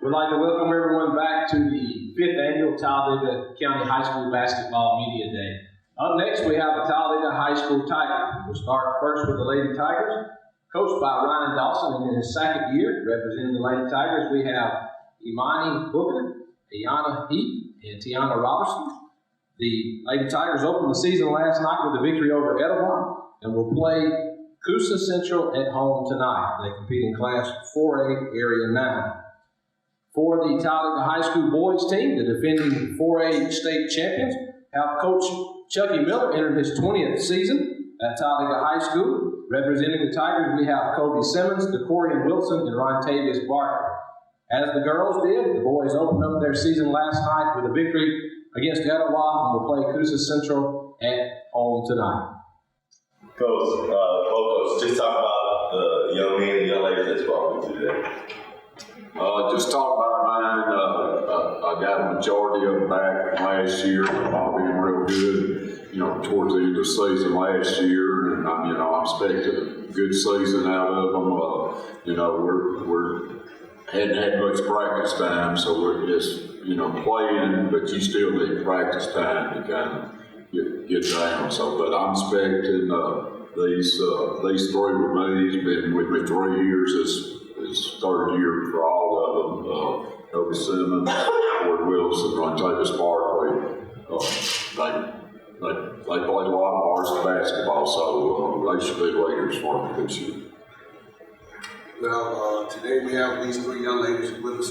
We'd like to welcome everyone back to the 5th annual Talladega County High School Basketball Media Day. Up next, we have the Talladega High School Tigers. We'll start first with the Lady Tigers, coached by Ryan Dawson in his second year. Representing the Lady Tigers, we have Imani Booker, Ayana Heath, and Tiana Robertson. The Lady Tigers opened the season last night with a victory over Etowah and will play Coosa Central at home tonight. They compete in Class 4A Area 9. For the Talladega High School boys team, the defending 4A state champions, have Coach Chucky Miller entered his 20th season at Talladega High School. Representing the Tigers, we have Kobe Simmons, DeCorian Wilson, and Rontavious Barker. As the girls did, the boys opened up their season last night with a victory against Etowah and will play Coosa Central at home tonight. Coach, just talk about the young men and young ladies that's brought you today. Just talk about mine. I got a majority of them back last year. All being real good, towards the end of the season last year, and I'm expecting a good season out of them. We're hadn't had much practice time, so we're just playing, but you still need practice time to kind of get down. So, but I'm expecting these three with me. He's been with me 3 years. His third year for all of them. Kobe Simmons, Ford Wilson, Rontavious Barkley. They played a lot of varsity basketball, so they should be leaders for me this year. Well, today we have these three young ladies with us.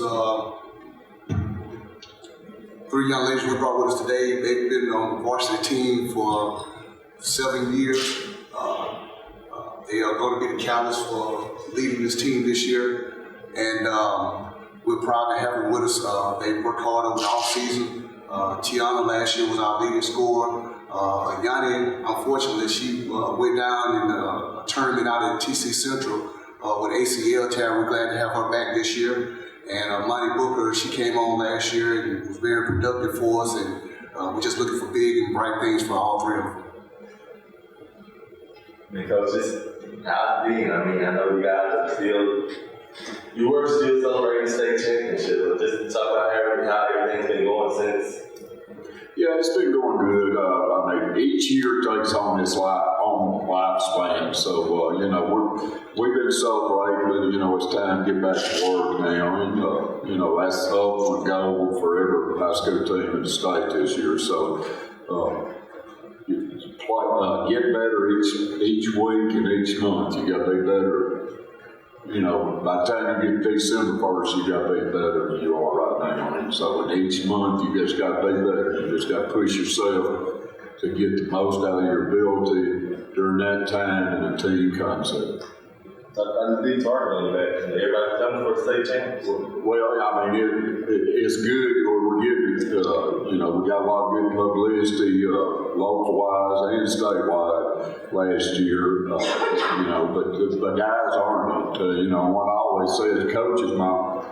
Three young ladies we brought with us today. They've been on the varsity team for 7 years. They are going to be the catalyst for leading this team this year, and we're proud to have them with us. They worked hard over the offseason. Tiana last year was our leading scorer. Yanni, unfortunately, she went down in a tournament out at TC Central with ACL tear. We're glad to have her back this year. And Monty Booker, she came on last year and was very productive for us, and we're just looking for big and bright things for all three of them. Because how's it been? I know you guys you were still celebrating the state championship, but just talk about how everything's been going since. Yeah, it's been going good. Each year takes on its own lifespan. So, we've been celebrating, but, it's time to get back to work now. And, that's the ultimate goal for every high school team in the state this year. So, get better each week and each month. You got to be better. By the time you get December 1st, you got to be better than you are right now. And so in each month, you just got to be better. You just got to push yourself to get the most out of your ability during that time in a team concept. That's a big target on the back. Everybody's coming for the state championship. Well, it's good. We're getting, we got a lot of good publicity, local-wise and statewide last year. But the guys aren't. What I always say is coaches might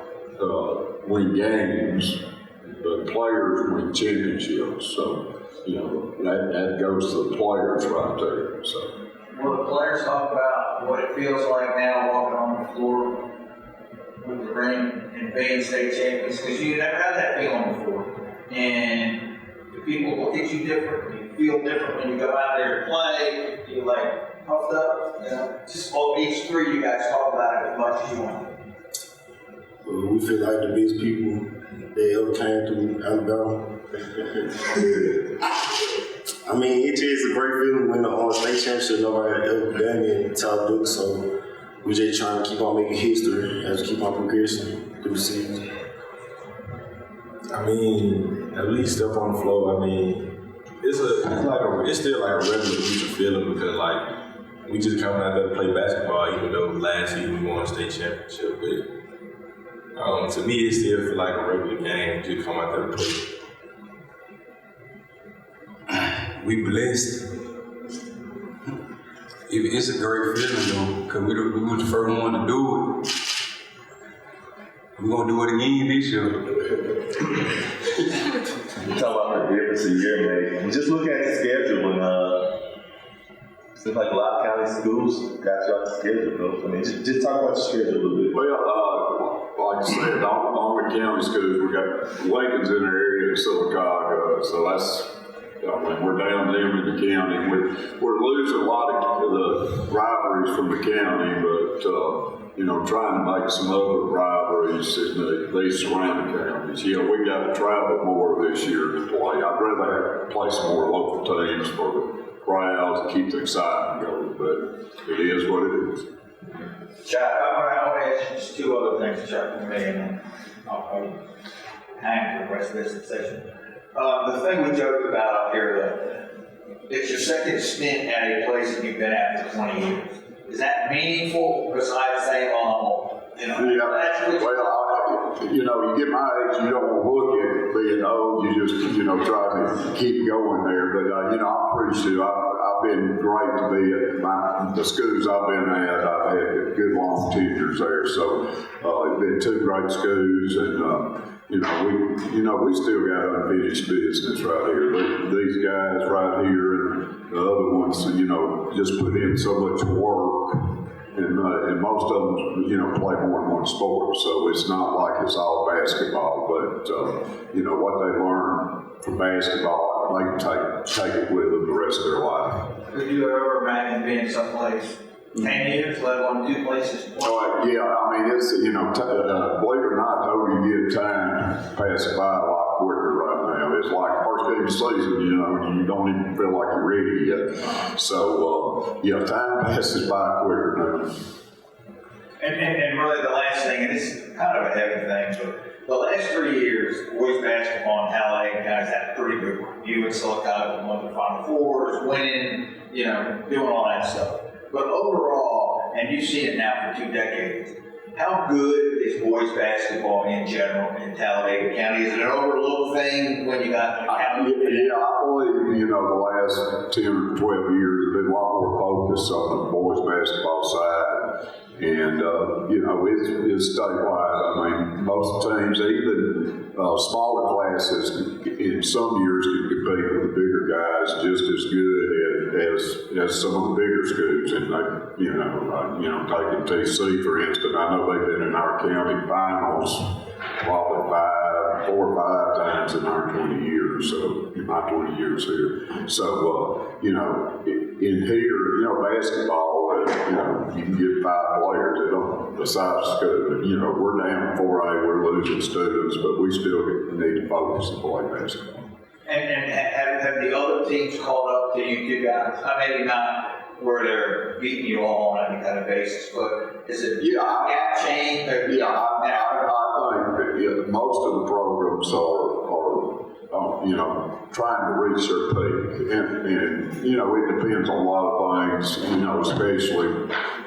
win games, but players win championships. So, that goes to the players right there. So. Will the players talk about what it feels like now walking on the floor with the ring and being state champions? Because you never had that feeling before. And the people look at you different. You feel different when you go out there to play. You're like puffed up. Just each three you guys talk about it as much as you want. Well, we feel like the best people that ever came through Alabama. It's just a great feeling when the state championship nobody had ever done in Talladega, so we're just trying to keep on making history as we keep on progressing through the season. At least step on the floor. It's still like a regular future feeling because we just coming out there to play basketball, even though last season we won a state championship. But to me, it still feels like a regular game. Just come out there to play. We blessed. It's a great feeling though, because we were the first one to do it. We're gonna do it again this year. You talk about the difference a year made. Just looking at the schedule, and seems like a lot of county schools got you out the schedule, bro. Just talk about the schedule a little bit. Well, like I said, the only Wayne County schools, we got Lincoln's in our area in Silicaca, so that's, I mean, we're down them in the county. We're losing a lot of the rivalries from the county, but, you know, trying to make some other rivalries in these surrounding counties. Yeah, we got to travel more this year to play. I'd rather play some more local teams for the crowds to keep the excitement going, but it is what it is. Chuck, I want to ask you just two other things, Chuck, for me, and then I'll hang for the rest of this session. The thing we joked about up here, it's your second stint at a place that you've been at for 20 years. Is that meaningful besides saying, you know, yeah, well, you know, you get my age, you don't want to look at being old, you just, you know, try to keep going there. But, you know, I'm pretty sure I've been great to be at the schools I've been at. I've had good long tenures there. So, it's been two great schools, and, you know, we still got unfinished business right here. These guys right here and the other ones, you know, just put in so much work. And most of them, you know, play more than one sport, so it's not like it's all basketball. But you know what they learn from basketball, they can take it with them the rest of their life. Could you ever imagine being someplace 10 years, let alone 2 places? Oh yeah, I mean it's, you know, believe it or not, though, you get time pass by a lot quicker right now. It's like first game of the season, you know, you don't even feel like you're ready yet. So yeah, time passes by quicker now. And really the last thing, and this is kind of a heavy thing, but the last 3 years, boys basketball in Talladega Tigers had a pretty good run. You and Silicaca won the Final Fours, winning, you know, doing all that stuff. But overall, and you've seen it now for 2 decades, how good is boys basketball in general in Talladega County? Is it an overlooked thing when you got the county? Yeah, I believe, you know, the last 10 or 12 years have been a lot more focused on the boys basketball side. And, you know, it's statewide. I mean, most teams, even smaller classes, in some years can compete with the bigger guys just as good as some of the bigger schools. And they, you know, taking TC, for instance, I know they've been in our county finals probably 4 or 5 times in our 20 years, so in my 20 years here. So, you know, in here, you know, basketball, you know, you can get 5 players that don't, besides school. You know, we're down 4A, we're losing students, but we still need to focus and play basketball. And have the other teams caught up to you guys? Maybe not where they're beating you all on any kind of basis, but is it gap change? I think that most of the programs are, you know, trying to reach their peak. And, you know, it depends on a lot of things, you know, especially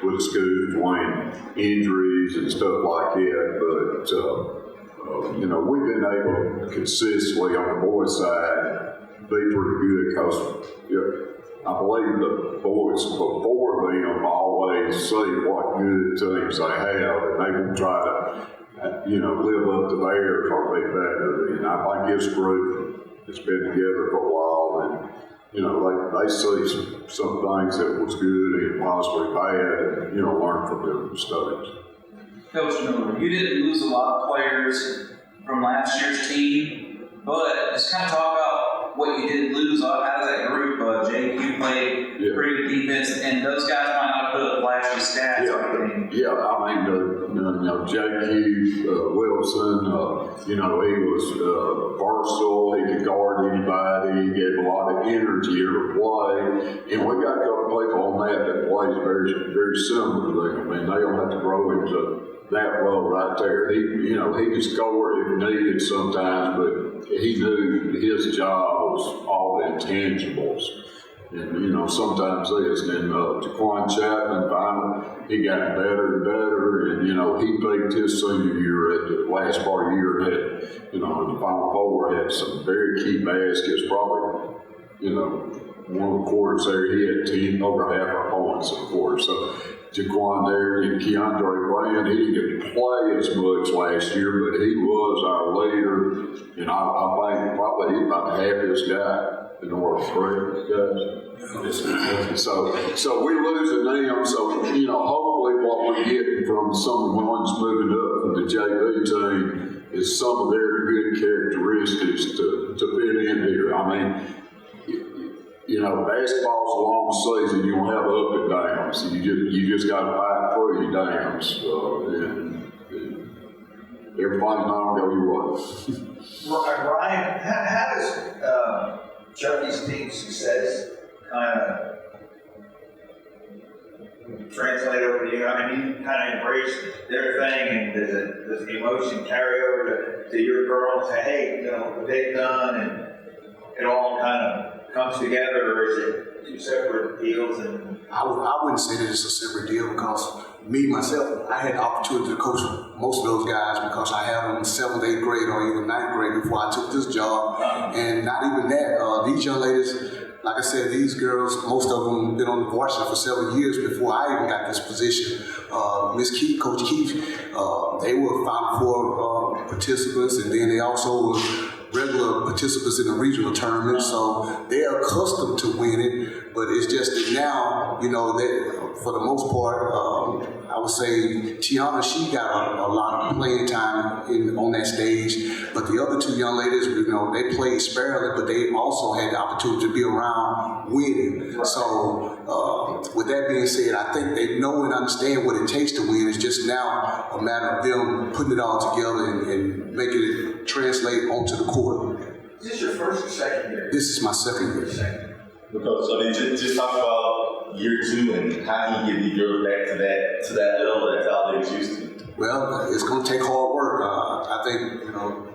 with schools when injuries and stuff like that. But, you know, we've been able to consistently on the boys' side be pretty good because, I believe the boys before them always see what good teams they have, and they will try to, you know, live up to theirs or be better. And I think this group has been together for a while, and, you know, they see some things that was good and possibly bad, and, you know, learn from their mistakes. Coach Miller, you didn't lose a lot of players from last year's team, but just kind of talk about what you did lose out of that group. JQ played pretty good defense, and those guys might not put up flashy stats. Yeah, I mean, you know, JQ Wilson, you know, he was versatile. He could guard anybody. He gave a lot of energy every play. And we got a couple of people on that plays very, very similar to them. I mean, they don't have to grow into that role right there. He, you know, he could score if needed sometimes, but he knew his job was all the intangibles. And, you know, sometimes this. And Jaquan Chapman, finally, he got better and better. And, you know, he peaked his senior year at the last part of the year and had, you know, in the Final Four, had some very key baskets, probably, you know, one of the quarters there, he had over half our points in the quarter. So, Jaquan there and Keandre Brand, he didn't get to play as much last year, but he was our leader. And I think probably he's about half this guy in order to break guys. So we're losing them. So, you know, hopefully what we're getting from some of the ones moving up from the JV team, is some of their good characteristics to fit in here. I mean, you know, basketball's a long season. You don't have up and downs. You just got to fight through your downs. And everything's not gonna go your way. Ryan, how does Chucky's team success kind of translate over to you? I mean, you kind of embrace their thing, and does the emotion carry over to your girl and say, hey, you know, what they've done, and it all kind of comes together, or is it two separate deals? And I wouldn't say that it's a separate deal, because me, myself, I had the opportunity to coach most of those guys because I had them in 7th, 8th grade or even 9th grade before I took this job. And not even that, these young ladies, like I said, these girls, most of them been on the varsity for several years before I even got this position. Miss Keith, Coach Keith, they were Final Four participants, and then they also were regular participants in the regional tournament, so they're accustomed to winning. But it's just that now, you know, that for the most part, I would say Tiana, she got a lot of playing time on that stage. But the other two young ladies, you know, they played sparingly, but they also had the opportunity to be around winning. Right. So with that being said, I think they know and understand what it takes to win. It's just now a matter of them putting it all together and making it translate onto the court. Is this your first or second year? This is my second year. Because, I mean, just talk about year 2 and how can you get these girls back to that level that Talladega used to. Well, it's going to take hard work. I think, you know,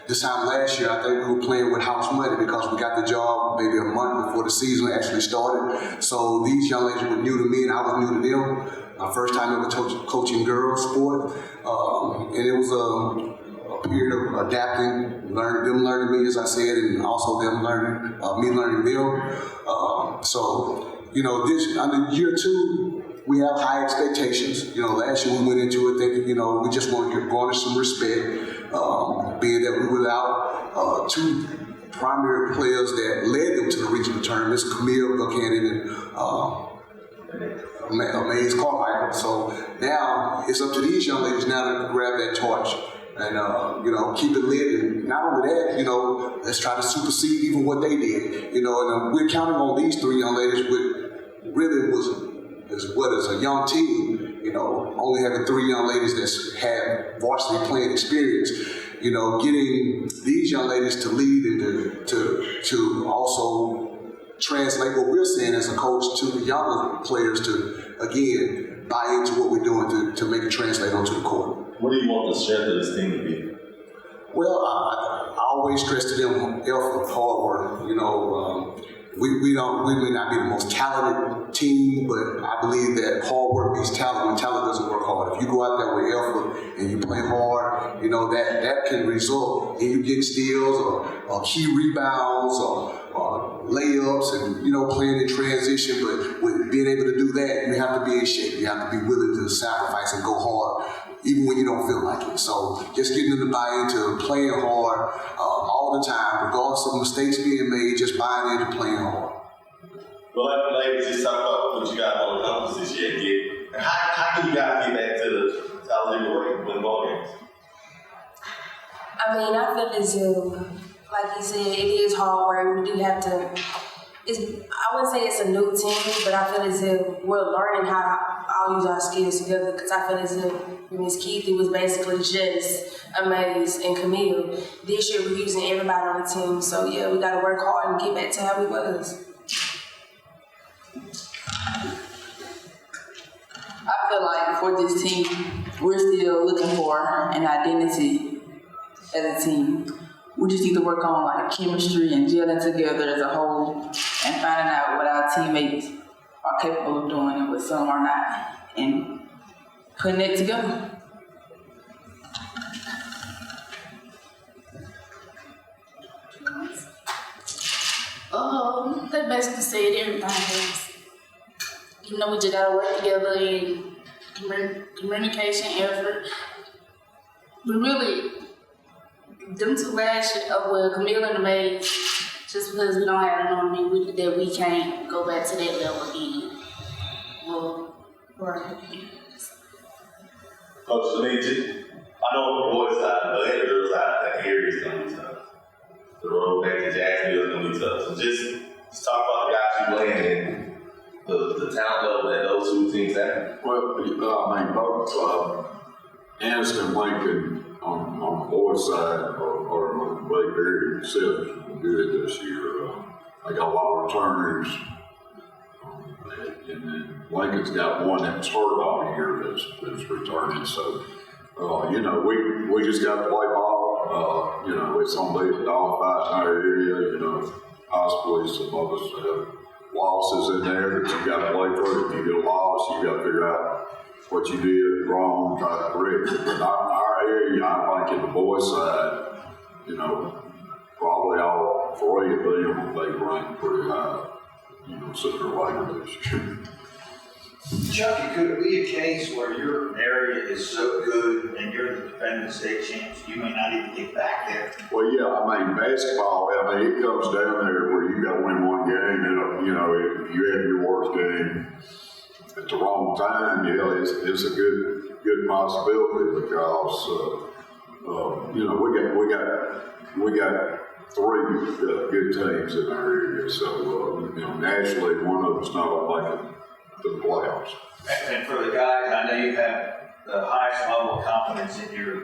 this time last year, I think we were playing with house money because we got the job maybe a month before the season actually started. So these young ladies were new to me and I was new to them. My first time ever coaching girls sport. And it was a period of adapting, them learning me, as I said, and also them learning, me learning them. So, you know, under year 2, we have high expectations. You know, last year we went into it thinking, you know, we just want to garner some respect, being that we were without 2 primary players that led them to the regional tournaments, Camille Buchanan and Maze Carmichael. So now it's up to these young ladies now to grab that torch and, you know, keep it lit. And not only that, you know, let's try to supersede even what they did. You know, and we're counting on these 3 young ladies with really was a young team, you know, only having 3 young ladies that had varsity playing experience. You know, getting these young ladies to lead and to also translate what we're saying as a coach to the younger players to, again, buy into what we're doing to make it translate onto the court. What do you want the strength of this team to be? Well, I always stress to them effort, hard work. You know, we may not be the most talented team, but I believe that hard work beats talent when talent doesn't work hard. If you go out there with effort and you play hard, you know, that can result in you getting steals or key rebounds or layups and, you know, playing in transition. But with being able to do that, you have to be in shape. You have to be willing to sacrifice and go hard, even when you don't feel like it. So just getting them to buy into playing hard all the time, regardless of mistakes being made, just buying into playing hard. Well, ladies, just talk about what you got on the numbers this year. How can you guys get back to the Talladega way win ball games? I mean, I feel as if, like you said, it is hard work. We do have to. I wouldn't say it's a new team, but I feel as if we're learning how to all use our skills together. Because I feel as if with Miss Keith, it was basically just Amaze and Camille. This year, we're using everybody on the team. So yeah, we got to work hard and get back to how we was. I feel like for this team, we're still looking for an identity as a team. We just need to work on like chemistry and gelling together as a whole and finding out what our teammates are capable of doing and what some are not, and putting it together. They basically said everything else. You know, we just gotta work together in communication, effort. We really, them 2 last year, well, Camille and the Mays, just because we don't have enough money that we can't go back to that level again. Well, right. Coach, I mean, I know on the boys' side, but the girls' side, that area is going to be tough. The road back to Jacksonville is going to be tough. So just talk about the guys you playing and the talent level that those two teams have. Well, I mean, both Anderson and Lincoln on the boys' side are very exceptional good this year. They got a lot of returners. And then Lincoln's got one that's hurt all year that's returning. So, we just got to play ball. It's going to be a dogfight in our area. Possibly some of us have losses in there that you got to play through. If you get a loss, you got to figure out what you did wrong, try to correct it. But in our area, I think in the boys' side, probably all three of them, they rank pretty high, sooner or later this year. Chucky, could it be a case where your area is so good and you're the defending state champs, you may not even get back there? Well, yeah, basketball, it comes down there where you got to win one game, and, if you have your worst game at the wrong time, it's a good possibility because, we got three good teams in our area, so, nationally, one of them's not like it. The playoffs. And for the guys, I know you have the highest level of confidence in your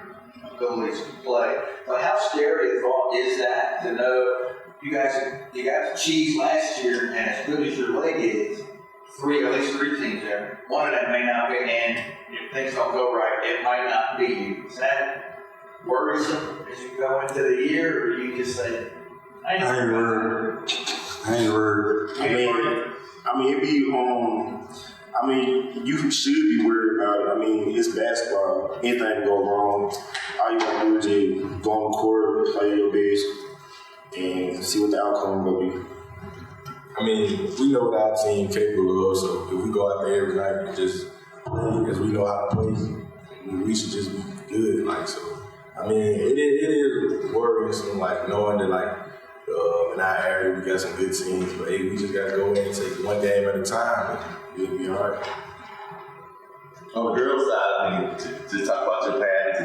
abilities to play, but how scary a thought is that to know you got the cheese last year, and as good as your leg is, at least three teams there, one of them may not be, and if things don't go right, it might not be you. Is that worrisome as you go into the year, or you just say, I ain't worried? It'd be you should be worried about it. It's basketball. Anything can go wrong. All you gotta do is just go on the court, play your best, and see what the outcome will be. We know what our team capable of, so if we go out there every night and just play because we know how to play, we should just be good. It is worrisome, knowing that in our area, we got some good teams, but hey, we just got to go in and take one game at a time, and we'll be all right. On the girls' side, just talk about your path to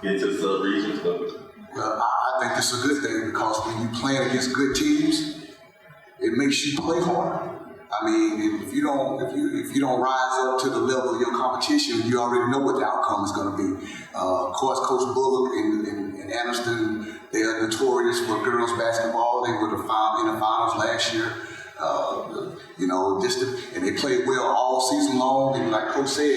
get to the sub-regions. Well, I think this is a good thing because when you play against good teams, it makes you play harder. If you don't rise up to the level of your competition, you already know what the outcome is going to be. Of course, Coach Bullock and Anderson, they are notorious for girls basketball. They were in the finals last year. And they played well all season long. And like Coach said,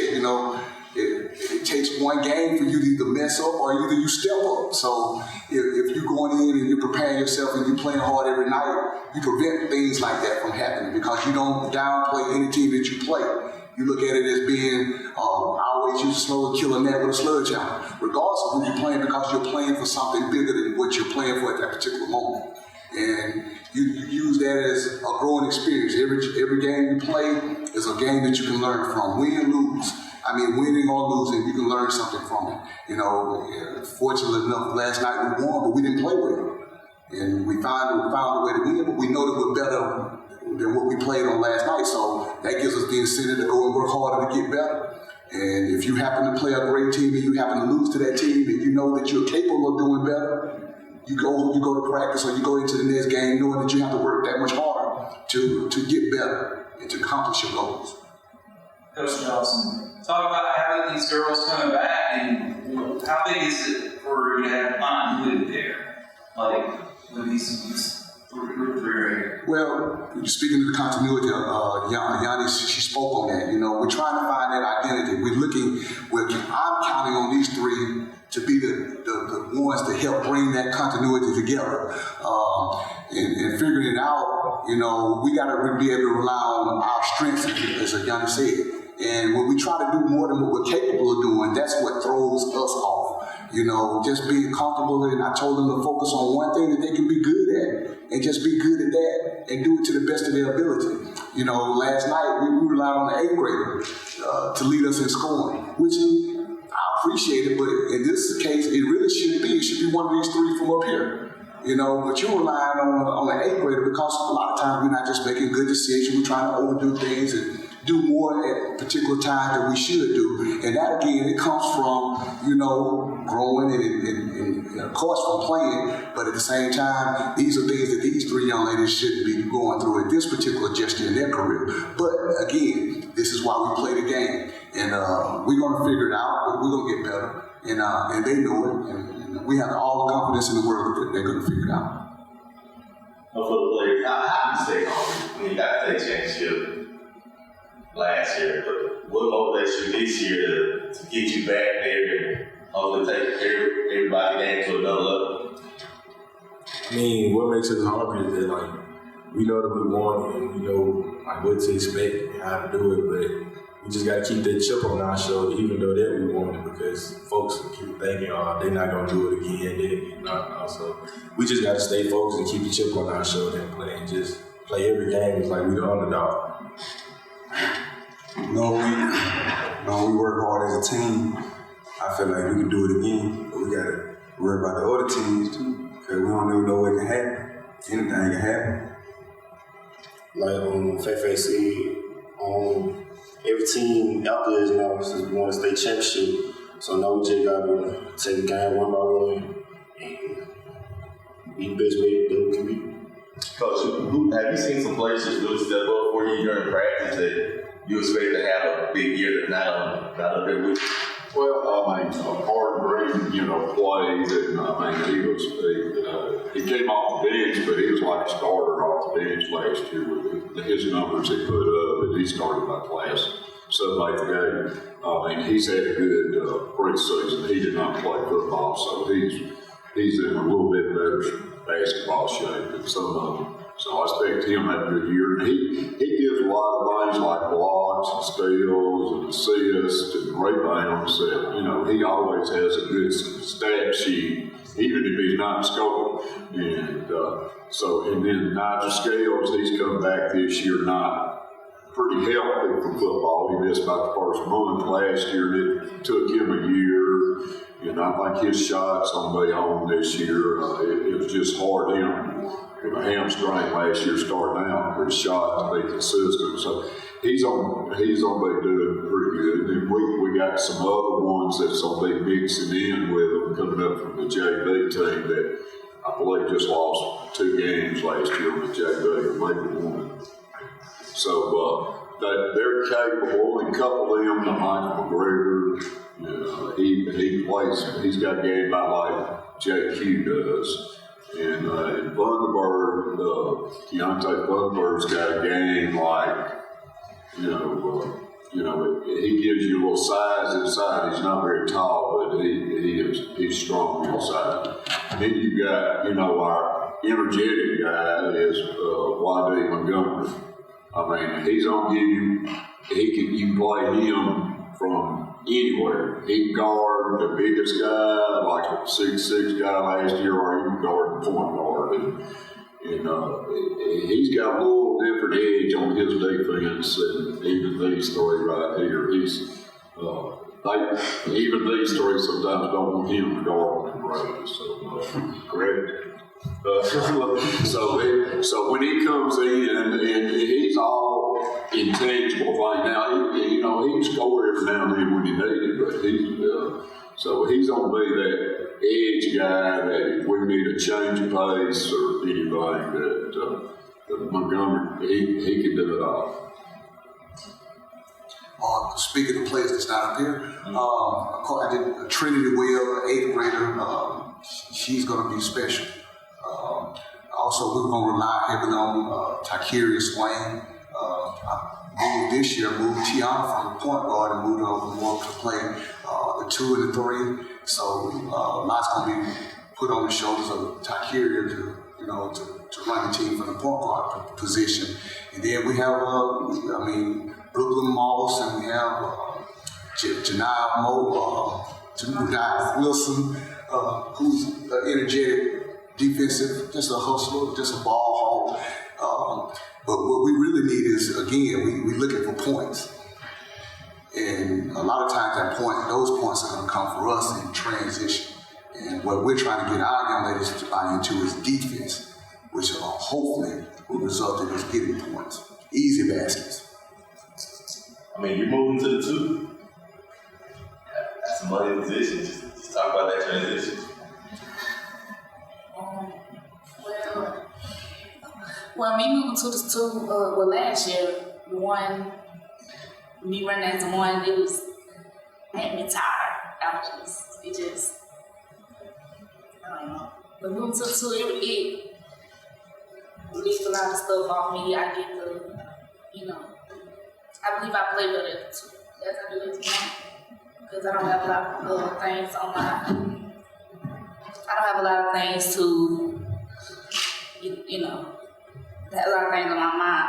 it takes one game for you to either mess up or either you step up. So if you're going in and you're preparing yourself and you're playing hard every night, you prevent things like that from happening because you don't downplay any team that you play. You look at it as being, I always use a slow kill a net with a sledgehammer, regardless of who you're playing, because you're playing for something bigger than what you're playing for at that particular moment. And you use that as a growing experience. Every game you play is a game that you can learn from, win and lose. Winning or losing, you can learn something from it. Fortunately enough, last night we won, but we didn't play well. And we found a way to win, but we know that we're better than what we played on last night. So that gives us the incentive to go and work harder to get better. And if you happen to play a great team and you happen to lose to that team and you know that you're capable of doing better, you go to practice or you go into the next game knowing that you have to work that much harder to get better and to accomplish your goals. Coach Johnson, talk about having these girls coming back, and how big is it for you to have continuity there, with these group three? Well, speaking of the continuity, Yanni, she spoke on that. We're trying to find that identity. I'm counting on these three to be the ones to help bring that continuity together. And figuring it out, we got to be able to rely on our strengths, as Yanni said. And when we try to do more than what we're capable of doing, that's what throws us off. Just being comfortable, and I told them to focus on one thing that they can be good at, and just be good at that, and do it to the best of their ability. Last night we relied on the 8th grader to lead us in scoring, which I appreciate it, but in this case, it really shouldn't be. It should be one of these three from up here. But you're relying on the 8th grader because a lot of times we're not just making good decisions. We're trying to overdo things and do more at particular times than we should do. And that again, it comes from, you know, growing and of course from playing, but at the same time, these are things that these three young ladies shouldn't be going through at this particular juncture in their career. But again, this is why we play the game. And we're gonna figure it out, but we're gonna get better. And they know it, and we have all the confidence in the world that they're gonna figure it out. But for the players, how do you stay home when you got the state championship last year? But what motivates you this year to get you back there and hopefully take everybody game to another level? I mean, what makes us hungry is that, like, we know that we want it and we know, like, what to expect and how to do it, but we just got to keep that chip on our shoulder, even though that we want it, because folks keep thinking, oh, they're not going to do it again. So we just got to stay focused and keep the chip on our shoulder and play, and just play every game as like we the underdog. No, we work hard as a team. I feel like we can do it again, but we got to worry about the other teams too, because we don't never know what can happen. Anything can happen. Like Fefe said, every team out there is now won a state championship, so now we just got to take the game one by one and be the best way that we can be. Coach, have you seen some players just really step up for you during practice that you expect to have a big year that's not a big week? Well, I mean, Hard Green, you know, played, and I mean, he came off the bench, but he was like a starter off the bench last year with his numbers he put up, and he started by class 7th, 8th game. I mean, he's had a good preseason. He did not play football, so he's in a little bit better basketball shape than some of them. So I expect him to have a good year. And he gives a lot of things like blocks and steals and assists and rebounds that, you know, he always has a good stat sheet, even if he's not scoring. And and then Nigel Scales, he's come back this year not pretty healthy from football. He missed about the first month last year, and it took him a year. And I think his shot's on the way home this year. It was just hard him with a hamstring last year starting out for his shot to be consistent. So he's on be doing pretty good. And we got some other ones that's gonna be mixing in with them coming up from the JV team that I believe just lost 2 games last year on the JV, or maybe 1. So they're capable, and a couple of them, Michael McGregor, he plays, he's got a game by like JQ does. And Bundaberg, Keontae Bundaberg's got a game like, he gives you a little size inside. He's not very tall, but he's strong inside. And then you got, our energetic guy is YD Montgomery. I mean, he's gonna give you. You can play him from anywhere. He can guard the biggest guy, like a 6'6" guy last year, or he can guard the point guard. And he's got a little different edge on his defense than even these three right here. Even these three sometimes don't want him to guard them right. So, correct. So when he comes in, and he's all intangible right now, he can score every now and then when he needs it, but so he's gonna be that edge guy that if we need a change of pace or anything that Montgomery, he can do it all. Speaking of players that's not up here, I did Trinity Will, 8th grader. She's gonna be special. Also, we're going to rely heavily on Tykeria Swain. This year, moved Tiana from the point guard and moved her over more to play the 2 and the 3. So, lots going to be put on the shoulders of Tykeria to run the team from the point guard position. And then we have, Brooklyn Moss, and we have Janai Wilson, who's energetic, defensive, just a hustler, just a ball hawk. But what we really need is, again, we're looking for points. And a lot of times those points are going to come for us in transition. And what we're trying to get our young ladies to buy into is defense, which hopefully will result in us getting points. Easy baskets. I mean, you're moving to the 2. That's a money position. Just talk about that transition. Well, me moving to the 2, well, last year, me running as the 1, it was, made me tired. I don't know. But moving to the 2, it released a lot of stuff off me. I get the, I believe I play better at the 2. As I do at the 1. Because I don't have a lot of things on my mind.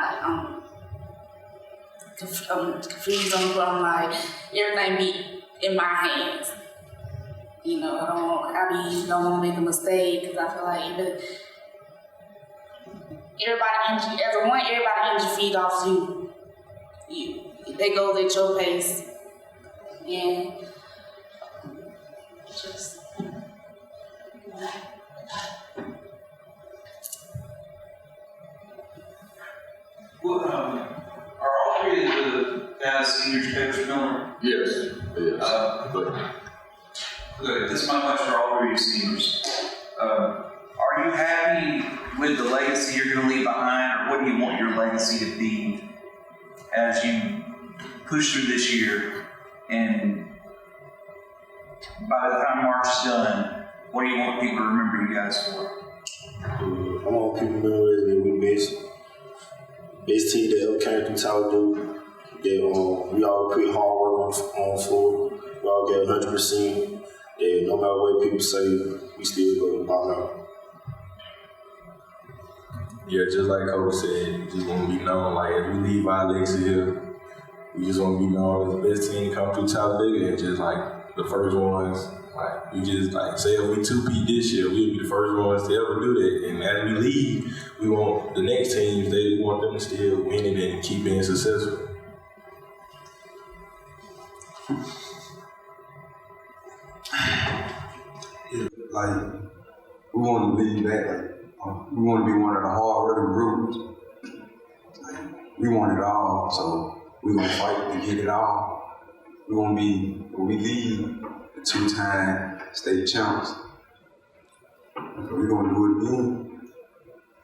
Like, I'm confused I'm like, everything be in my hands. I don't want to make a mistake because I feel like everybody energy feed off you. They go at your pace. And just well, are all 3 of the guys seniors coach Miller? Yes. Good. This is my question for all 3 of you seniors. Are you happy with the legacy you're going to leave behind, or what do you want your legacy to be as you push through this year? And by the time March is done, what do you want people to remember you guys for? I want people to remember that we best team that ever came through Talladega. That we all put hard work on floor. We all get 100%. And no matter what people say, we still go to the ball out. Yeah, just like Coach said, we just want to be known. Like, if we leave our legacy here, we just want to be known as the best team come through Talladega, and just like the first ones. Like, we just like say if we 2-peat this year, we'll be the first ones to ever do that. And as we leave, we want the next teams, we want them to still winning and keep being successful. Like, we want to lead back. Like, we want to be one of the hard-working groups. Like, we want it all, so we're going to fight to get it all. We want to be, when we lead, the 2-time state champs. So we're going to do it again.